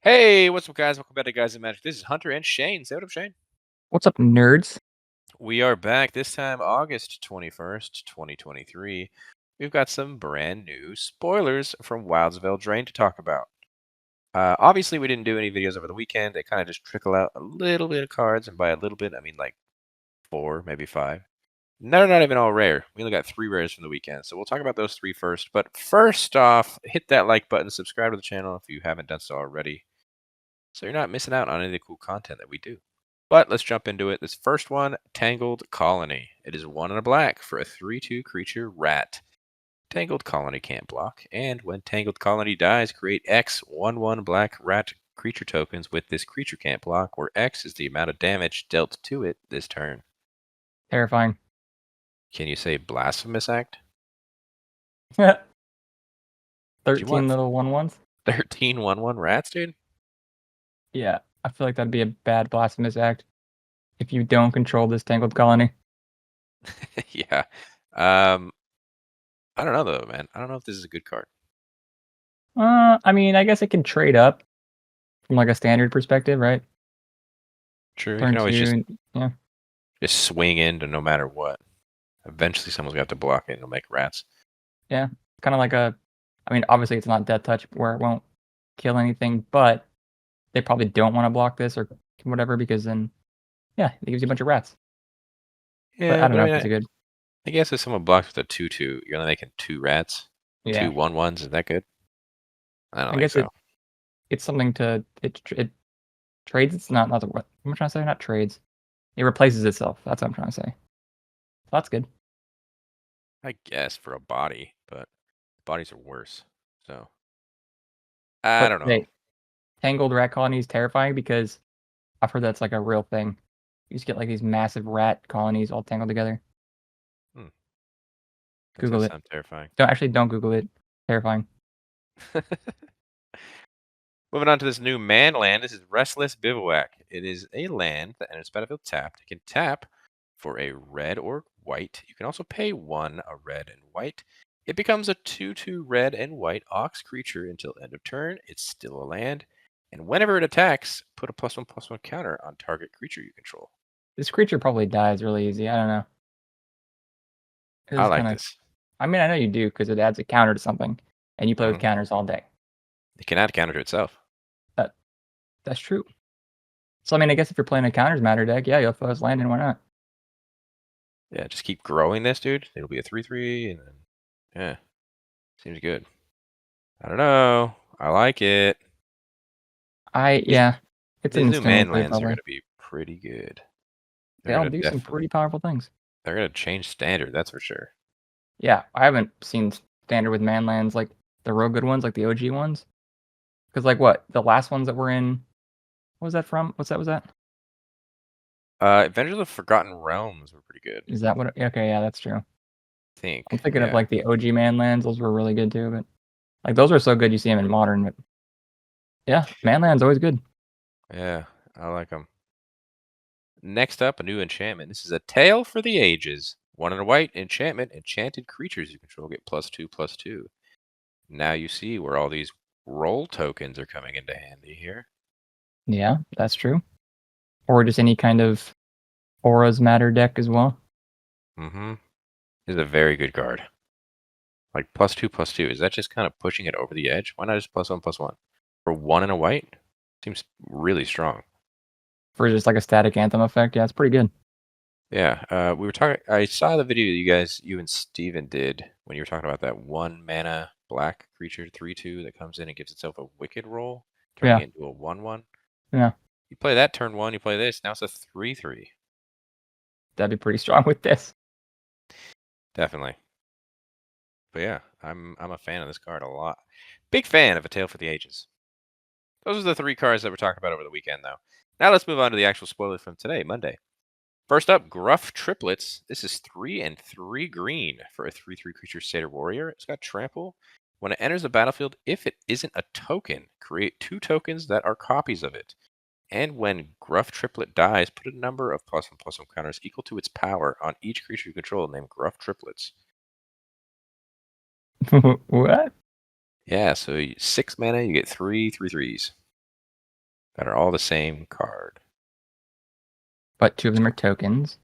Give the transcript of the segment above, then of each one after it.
Hey, what's up, guys? Welcome back to Guys and Magic. This is Hunter and Shane. Say what up, Shane. What's up, nerds? We are back this time, August 21st, 2023. We've got some brand new spoilers from Wilds of Eldraine to talk about. Obviously, we didn't do any videos over the weekend. They kind of just trickle out a little bit of cards, and by a little bit, I mean like 4, maybe 5. No, they're not even all rare. We only got 3 rares from the weekend, so we'll talk about those 3 first. But first off, hit that like button, subscribe to the channel if you haven't done so already, so you're not missing out on any of the cool content that we do. But let's jump into it. This first one, Tangled Colony. It is 1 and a black for a 3/2 creature rat. Tangled Colony can't block, and when Tangled Colony dies, create X 1/1 black rat creature tokens with this creature can't block, where X is the amount of damage dealt to it this turn. Terrifying. Can you say blasphemous act? 13 little 1/1s? 13 1/1 rats, dude? Yeah, I feel like that'd be a bad blasphemous act if you don't control this Tangled Colony. Yeah. I don't know, though, man. I don't know if this is a good card. I mean, I guess it can trade up from like a standard perspective, right? True. You Turn can always 2, yeah. just swing into no matter what. Eventually, someone's got to block it and it'll make rats. Yeah, kind of like I mean, obviously it's not Death Touch where it won't kill anything, but they probably don't want to block this or whatever because then, yeah, it gives you a bunch of rats. But Yeah, I don't but I know mean, if it's good. I guess if someone blocks with a 2/2, you're only making 2 rats. Yeah, 2 1/1s. Is that good? I don't I think guess so. it's something to it trades. It's not the what I'm trying to say. Not trades. It replaces itself. That's what I'm trying to say. So that's good. I guess for a body, but bodies are worse. So I But don't know. hey, tangled rat colony is terrifying because I've heard that's like a real thing. You just get like these massive rat colonies all tangled together. Hmm, that Google does it. sound terrifying. Don't Google it. Terrifying. Moving on to this new man land. This is Restless Bivouac. It is a land that enters battlefield tapped. It can tap for a red or white. You can also pay 1 a red and white. It becomes a 2/2 red and white ox creature until end of turn. It's still a land. And whenever it attacks, put a +1/+1 counter on target creature you control. This creature probably dies really easy. I don't know. I It's like kind of. this. I mean, I know you do because it adds a counter to something, and you play with Hmm. counters all day. It can add a counter to itself. That that's true. So I mean, I guess if you're playing a counters matter deck, yeah, you'll throw this land in. Why not? Yeah, just keep growing this, dude. It'll be a 3/3, and then, yeah, seems good. I don't know. I like it. These, Yeah, it's an these new instantly man play lands are going probably. to be pretty good. They're They'll going to do some definitely, pretty powerful things. they're going to change standard, that's for sure. Yeah, I haven't seen standard with manlands like the real good ones, like the OG ones. Because like what the last ones that were in, what was that from? Was that? Adventures of Forgotten Realms were pretty good. Is that what? Okay, yeah, that's true. I think, I'm thinking of yeah. like the OG manlands; those were really good too. But like those are so good, you see them in modern. But yeah, manlands always good. Yeah, I like them. Next up, a new enchantment. This is a Tale for the Ages. 1 and a white enchantment. Enchanted creatures you control get +2/+2. Now you see where all these roll tokens are coming into handy here. Yeah, that's true. Or just any kind of auras matter deck as well. Mm-hmm. This is a very good card. Like +2/+2. Is that just kind of pushing it over the edge? Why not just +1/+1? For 1 and a white? Seems really strong. For just like a static anthem effect, yeah, it's pretty good. Yeah, we were talking. I saw the video you and Steven did when you were talking about that 1 mana black creature 3/2 that comes in and gives itself a wicked roll, turning Yeah, it into a 1/1. yeah, You play that turn 1, you play this, now it's a 3/3. that'd be pretty strong with this. Definitely. But yeah, I'm a fan of this card a lot. Big fan of A Tale for the Ages. Those are the 3 cards that we're talking about over the weekend, though. Now let's move on to the actual spoilers from today, Monday. First up, Gruff Triplets. This is 3 and 3 green for a 3/3 creature satyr warrior. It's got trample. When it enters the battlefield, if it isn't a token, create 2 tokens that are copies of it. And when Gruff Triplet dies, put a number of +1/+1 counters equal to its power on each creature you control named Gruff Triplets. What? Yeah, so 6 mana, you get 3 3/3s. that are all the same card. But 2 of them are tokens.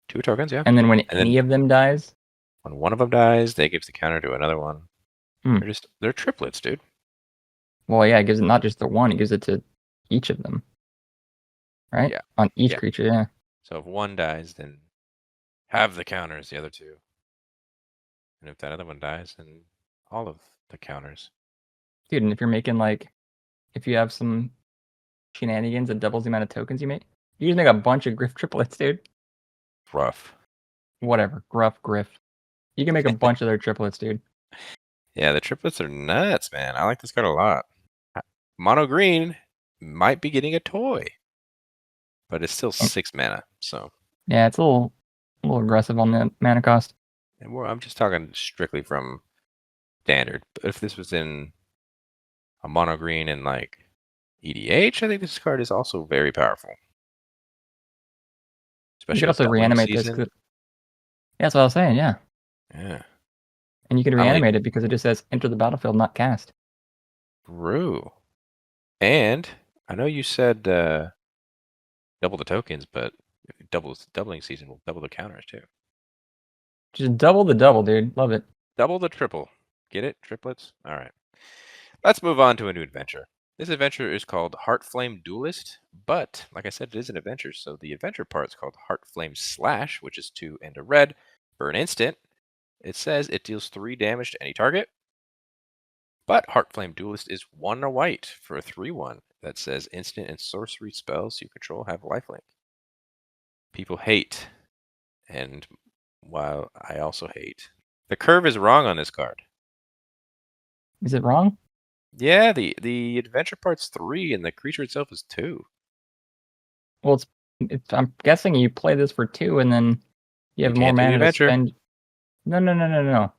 2 tokens, yeah. And then when And any then of them dies, when one of them dies, they gives the counter to another one. Hmm. They're triplets, dude. well, yeah, it gives it not just the one, it gives it to each of them. Right? Yeah. On each Yeah. creature, yeah. So if one dies, then have the counters, the other 2. And if that other one dies, then all of the counters. Dude, and if you're making if you have some shenanigans that doubles the amount of tokens you make, you just make a bunch of Gruff Triplets, dude. Rough. Whatever. Griff. You can make a bunch of their triplets, dude. Yeah, the triplets are nuts, man. I like this card a lot. Mono green might be getting a toy, but it's still 6 mana. So yeah, it's a little aggressive on the mana cost. and I'm just talking strictly from standard. But if this was in a mono green and like EDH, I think this card is also very powerful. You Especially could with also doubling reanimate this. season. Yeah, that's what I was saying, yeah. Yeah. And you can Not only reanimate it because it just says enter the battlefield, not cast. True. And I know you said double the tokens, but if it doubling season will double the counters too. Just double the double, dude. Love it. Double the triple. Get it? Triplets? All right. Let's move on to a new adventure. This adventure is called Heartflame Duelist, but like I said, it is an adventure, so the adventure part is called Heartflame Slash, which is 2 and a red for an instant. It says it deals 3 damage to any target, but Heartflame Duelist is 1 and a white for a 3/1 that says instant and sorcery spells you control have lifelink. People hate, and while I also hate, the curve is wrong on this card. Is it wrong? Yeah, the adventure part's 3 and the creature itself is 2. Well, I'm guessing you play this for 2 and then you have You more can't do the mana to adventure. spend. No.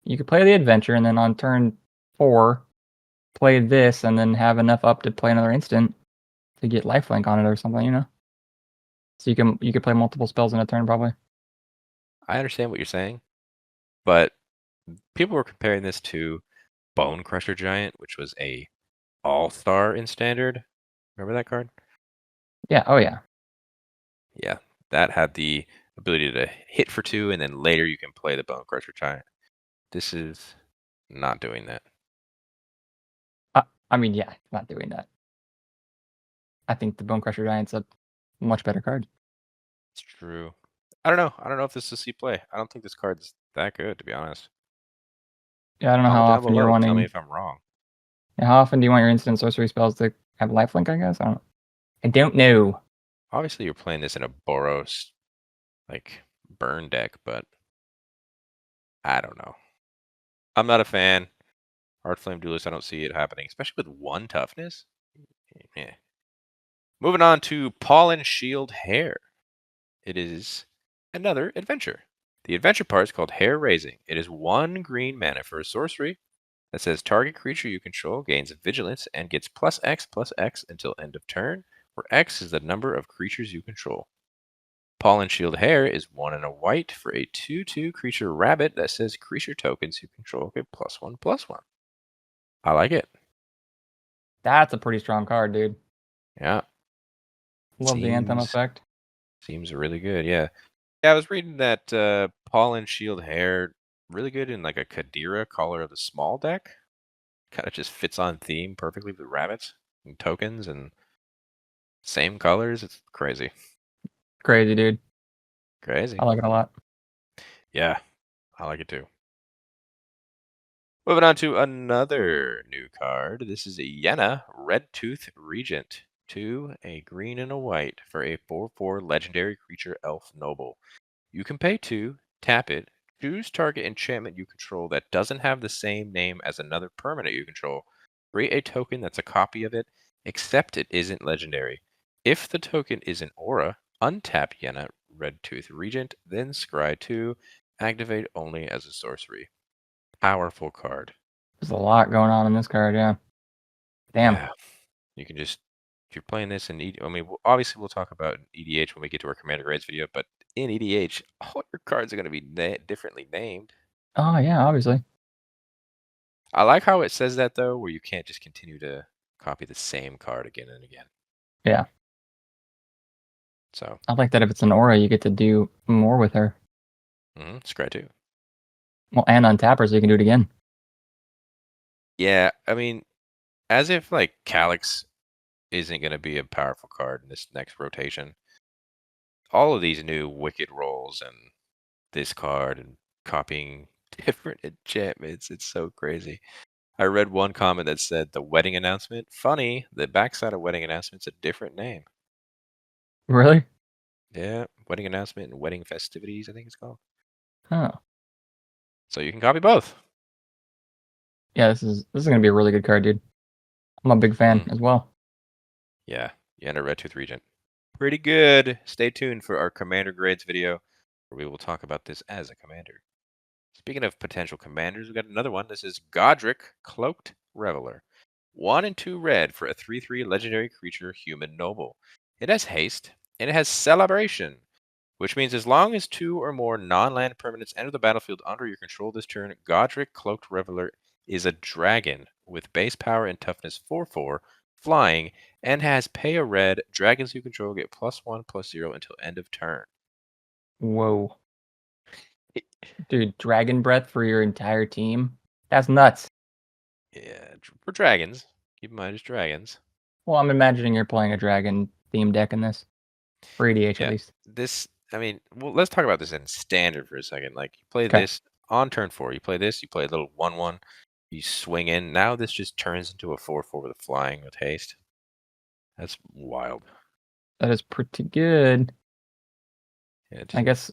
You could play the adventure and then on turn 4, play this and then have enough up to play another instant to get lifelink on it or something, you know? So you could play multiple spells in a turn probably. I understand what you're saying, but people were comparing this to Bone Crusher Giant, which was a all-star in Standard. Remember that card? Yeah, oh yeah. Yeah, that had the ability to hit for 2, and then later you can play the Bone Crusher Giant. This is not doing that. I mean, yeah, not doing that. I think the Bone Crusher Giant's a much better card. It's true. I don't know. I don't know if this is C play. I don't think this card's that good, to be honest. Yeah, I don't know how Comment down often you're below. Tell me wanting. if I'm wrong. Yeah, how often do you want your instant sorcery spells to have lifelink? I guess I don't know. Obviously, you're playing this in a Boros, like, burn deck, but I don't know. I'm not a fan. Heartflame Duelist, I don't see it happening, especially with 1 toughness. Yeah. Moving on to Pollen-Shield Hare. It is another adventure. The adventure part is called Hare Raising. It is 1 green mana for a sorcery that says target creature you control gains vigilance and gets +X/+X until end of turn, where X is the number of creatures you control. Pollen-Shield Hare is 1 and a white for a 2/2 creature rabbit that says creature tokens you control get +1/+1. I like it. That's a pretty strong card, dude. Yeah. Love the anthem effect. Seems really good, yeah. Yeah, I was reading that Pollen-Shield Hare really good in like a Kadira Caller of the Small deck. Kind of just fits on theme perfectly with rabbits and tokens and same colors. It's crazy. Crazy, dude. Crazy. I like it a lot. Yeah, I like it too. Moving on to another new card. This is a Yenna Redtooth Regent. 2, a green and a white for a 4/4 legendary creature elf noble. You can pay 2, tap it, choose target enchantment you control that doesn't have the same name as another permanent you control. Create a token that's a copy of it, except it isn't legendary. If the token is an aura, untap Yenna Redtooth Regent, then scry 2, activate only as a sorcery. Powerful card. There's a lot going on in this card, yeah. Damn. Yeah. You can just, if you're playing this in I mean, obviously we'll talk about EDH when we get to our Commander Grades video, but in EDH, all your cards are going to be differently named. Oh yeah, obviously. I like how it says that though, where you can't just continue to copy the same card again and again. Yeah. So, I like that if it's an aura, you get to do more with her. it's great too. Well, and untap her so you can do it again. Yeah, I mean, as if like Calyx isn't going to be a powerful card in this next rotation. All of these new Wicked rolls and this card and copying different enchantments, it's so crazy. I read one comment that said the wedding announcement. Funny, the backside of wedding announcement's a different name. Really? Yeah, wedding announcement and wedding festivities, I think it's called. Huh. So you can copy both. Yeah, this is gonna be a really good card, dude. I'm a big fan as well. Yeah, Yenna Redtooth Regent. Pretty good. Stay tuned for our commander grades video, where we will talk about this as a commander. Speaking of potential commanders, we got another one. This is Goddric, Cloaked Reveler. 1 and 2 red for a 3/3 legendary creature, human noble. It has haste, and it has celebration, which means as long as 2 or more non-land permanents enter the battlefield under your control this turn, Goddric, Cloaked Reveler is a dragon with base power and toughness 4/4, flying, and has pay a red. Dragons you control get +1/+0 until end of turn. Whoa. Dude, Dragon Breath for your entire team? That's nuts. Yeah, for dragons. Keep in mind, it's dragons. Well, I'm imagining you're playing a dragon theme deck in this. For EDH at Yeah, least. I mean, well, let's talk about this in standard for a second. Like, you play Okay. this on turn 4. You play this, you play a little 1/1, you swing in. Now this just turns into a 4/4 with flying with haste. That's wild. That is pretty good. Yeah, I guess,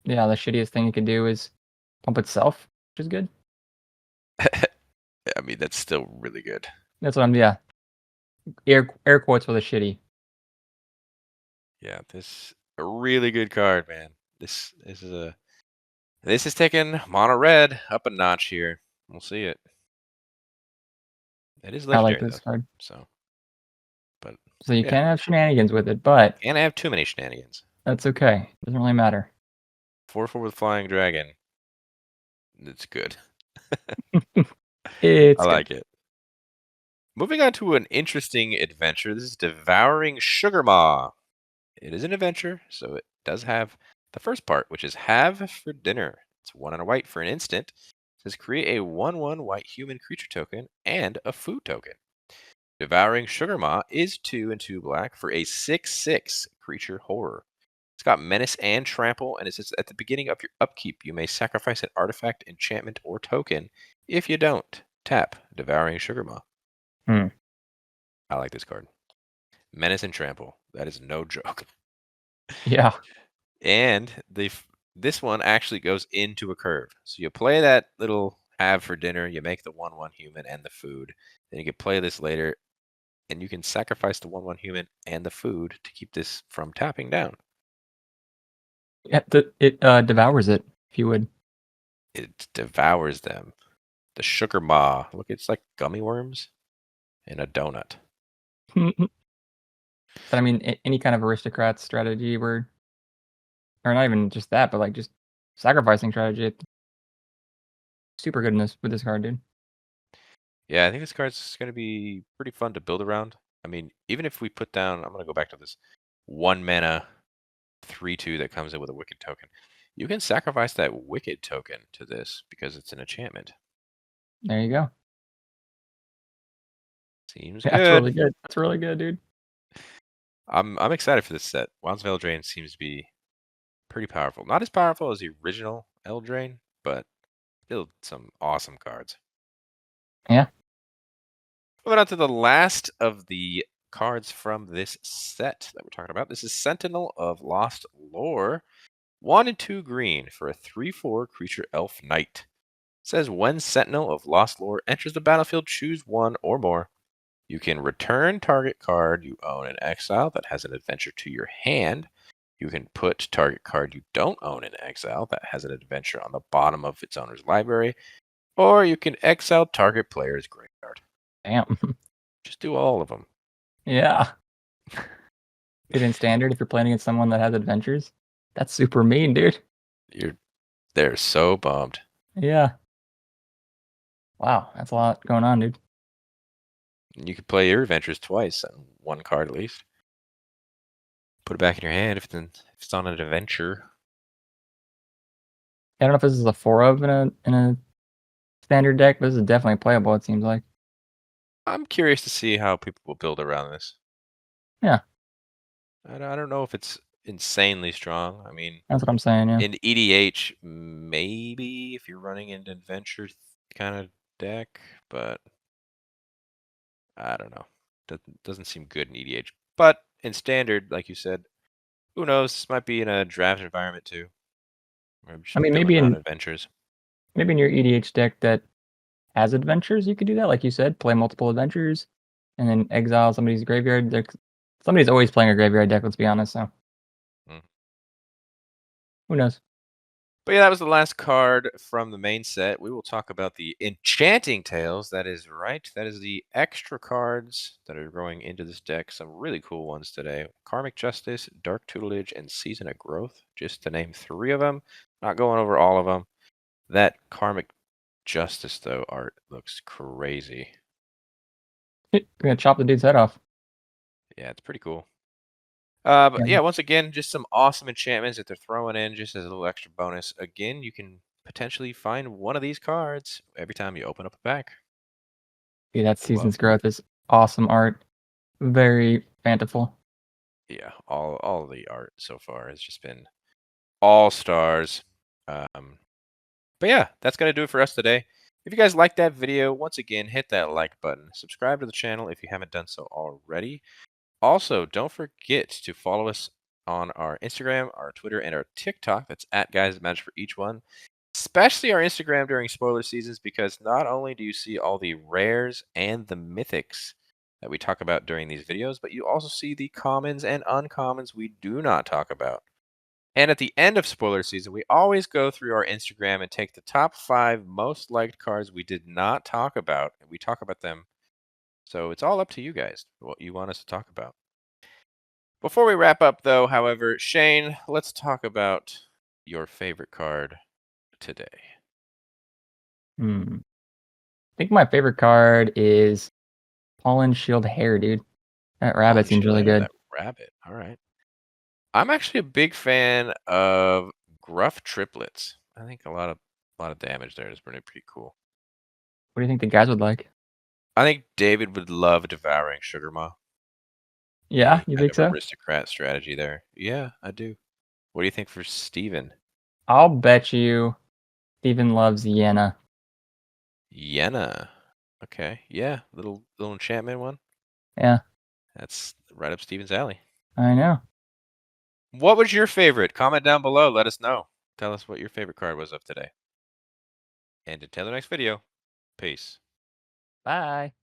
yeah, the shittiest thing you could do is pump itself, which is good. I mean, that's still really good. That's what I'm, yeah. Air quotes for the shitty. Yeah, this a really good card, man. This is taking mono red up a notch here. We'll see it. It is I like legendary though, this card. so but So you yeah, can have shenanigans with it, but can't have too many shenanigans. that's okay. Doesn't really matter. 4/4 with flying dragon. It's good. I It's good. like it. Moving on to an interesting adventure. This is Devouring Sugarmaw. It is an adventure, so it does have the first part, which is have for dinner. It's 1 and a white for an instant. It says create a 1/1 white human creature token and a food token. Devouring Sugarmaw is 2 and 2 black for a 6/6 creature horror. It's got menace and trample, and it says at the beginning of your upkeep, you may sacrifice an artifact, enchantment, or token. If you don't, tap Devouring Sugarmaw. Hmm. I like this card. Menace and trample. That is no joke. Yeah. And this one actually goes into a curve. So you play that little have for dinner, you make the 1/1 human and the food. Then you can play this later, and you can sacrifice the 1/1 human and the food to keep this from tapping down. Yeah, it devours it, if you would. It devours them. The sugar maw. Look, it's like gummy worms in a donut. But I mean, any kind of aristocrat strategy where, or not even just that, but like just sacrificing strategy, super good in this with this card, dude. Yeah, I think this card's going to be pretty fun to build around. I mean, even if we put down, I'm going to go back to this 1 mana 3/2 that comes in with a Wicked token. You can sacrifice that Wicked token to this because it's an enchantment. There you go. Seems Yeah, that's good. really good. That's really good, dude. I'm excited for this set. Wilds of Eldraine seems to be pretty powerful. Not as powerful as the original Eldraine, but still some awesome cards. Yeah. Moving on to the last of the cards from this set that we're talking about. This is Sentinel of Lost Lore. 1 and 2 green for a 3/4 creature elf knight. It says when Sentinel of Lost Lore enters the battlefield, choose 1 or more. You can return target card you own in exile that has an adventure to your hand. You can put target card you don't own in exile that has an adventure on the bottom of its owner's library. Or you can exile target player's graveyard. Damn. Just do all of them. Yeah. Dude, in standard, if you're playing against someone that has adventures, that's super mean, dude. They're so bummed. Yeah. Wow, that's a lot going on, dude. You could play your adventures twice on 1 card at least. put it back in your hand if it's on an adventure. I don't know if this is a 4 of in a standard deck, but this is definitely playable, it seems like. I'm curious to see how people will build around this. Yeah. I don't know if it's insanely strong. I mean, That's what I'm saying, yeah. in EDH, maybe if you're running an adventure kind of deck, but I don't know. Doesn't seem good in EDH. But in standard, like you said, who knows? This might be in a draft environment too. Or just I mean, building around adventures. maybe in your EDH deck that has adventures, you could do that, like you said, play multiple adventures, and then exile somebody's graveyard. Somebody's always playing a graveyard deck, let's be honest, so Mm. who knows? But yeah, that was the last card from the main set. We will talk about the Enchanting Tales. That is right. That is the extra cards that are going into this deck. Some really cool ones today. Karmic Justice, Dark Tutelage, and Season of Growth. Just to name 3 of them. Not going over all of them. That Karmic Justice, though, art looks crazy. We're gonna chop the dude's head off. Yeah, it's pretty cool. But Yeah. yeah, once again, just some awesome enchantments that they're throwing in just as a little extra bonus. Again, you can potentially find one of these cards every time you open up a pack. Dude, that Love Season's Growth is awesome art. Very fanciful. Yeah, all of the art so far has just been all stars. But yeah, that's gonna do it for us today. If you guys liked that video, once again, hit that like button. Subscribe to the channel if you haven't done so already. Also, don't forget to follow us on our Instagram, our Twitter, and our TikTok. That's at Guys Magic for each one. Especially our Instagram during spoiler seasons, because not only do you see all the rares and the mythics that we talk about during these videos, but you also see the commons and uncommons we do not talk about. And at the end of spoiler season, we always go through our Instagram and take the top 5 most liked cards we did not talk about, and we talk about them. So it's all up to you guys what you want us to talk about. Before we wrap up, though, however, Shane, let's talk about your favorite card today. I think my favorite card is Pollen-Shield Hare, dude. That rabbit seems Pollen-Shield really Hare, good. that rabbit. All right. I'm actually a big fan of Gruff Triplets. I think a lot of damage there is pretty cool. What do you think the guys would like? I think David would love Devouring Sugarmaw. Yeah, Really you kind think of so? aristocrat strategy there. Yeah, I do. What do you think for Steven? I'll bet you Steven loves Yenna. Yenna. Okay. Yeah, little enchantment one. Yeah, That's right up Steven's alley. I know. What was your favorite? Comment down below. Let us know. Tell us what your favorite card was of today. And until the next video, peace. Bye.